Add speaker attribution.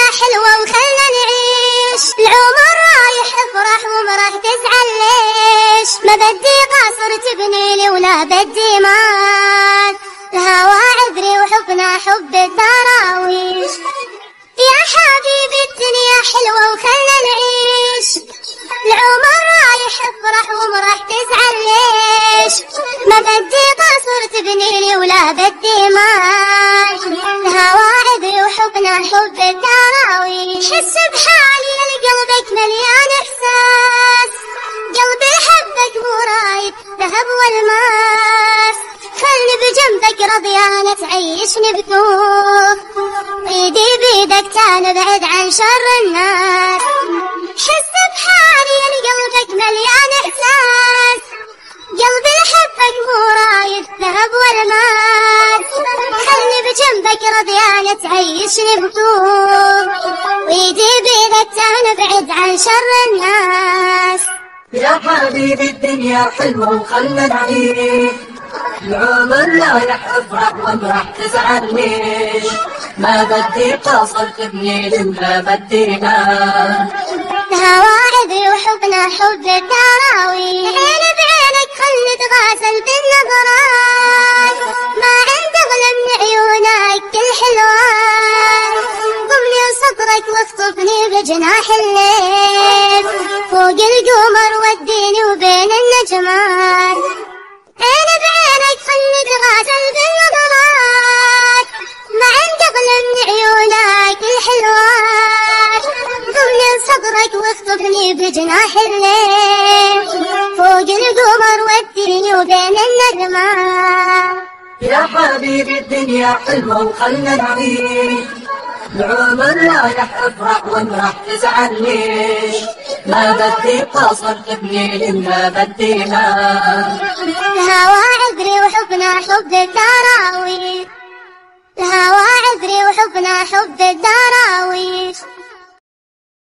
Speaker 1: حلوة وخلنا نعيش، العمر رايح افرح وما راح تزعل ليش، ما بدي قصر تبني لي ولا بدي مال، الهوى عذري وحبنا حب الدراويش. يا حبيبي الدنيا حلوة وخلنا نعيش، العمر رايح افرح وما راح تزعل ليش، ما بدي قصر تبني لي ولا بدي مال، الهوى عذري وحبنا حب الدراويش. حس بحالي لقلبك مليان احساس، قلبي حبك مو رايد ذهب والماس، خلني بجنبك رضيانة تعيشني بطوف، ايدي بيدك تنبعد عن شر الناس. حس بحالي لقلبك مليان احساس، قلبي لحبك مو رايد ذهب والماس، خلني بجنبك رضيانة تعيشني بطوف، وايدي بيدك تنبعد عن شر الناس.
Speaker 2: يا حبيبي الدنيا حلوة وخلنا نعيش، العمر رايح افرح وما راح تزعل ليش، ما بدي قصر تبني لما بدينا،
Speaker 1: الهوى عذري وحبنا حب الدراويش. عيني بعينك خلي تغاسل بالنظرات، ما عندي اغلى من عيونك كل حلوان، ضمني وصدرك واخطفني بجناح الليل، فوق القمر وديني وبين النجمات. عيني بعينك خلي تغاسل بالنظرات، ما عندي اغلى من عيونك الحلوات، ضمني صدرك واخطفني بجناح الليل، فوق القمر وديني وبين النجمات.
Speaker 2: يا حبيبي الدنيا حلوة وخلنا نعيش، العمر رايح افرح وما راح تزعل ليش، ما بدي قصر تبني لما بدينا،
Speaker 1: الهوى عذري وحبنا حب الدراويش، الهوى عذري وحبنا حب الدراويش.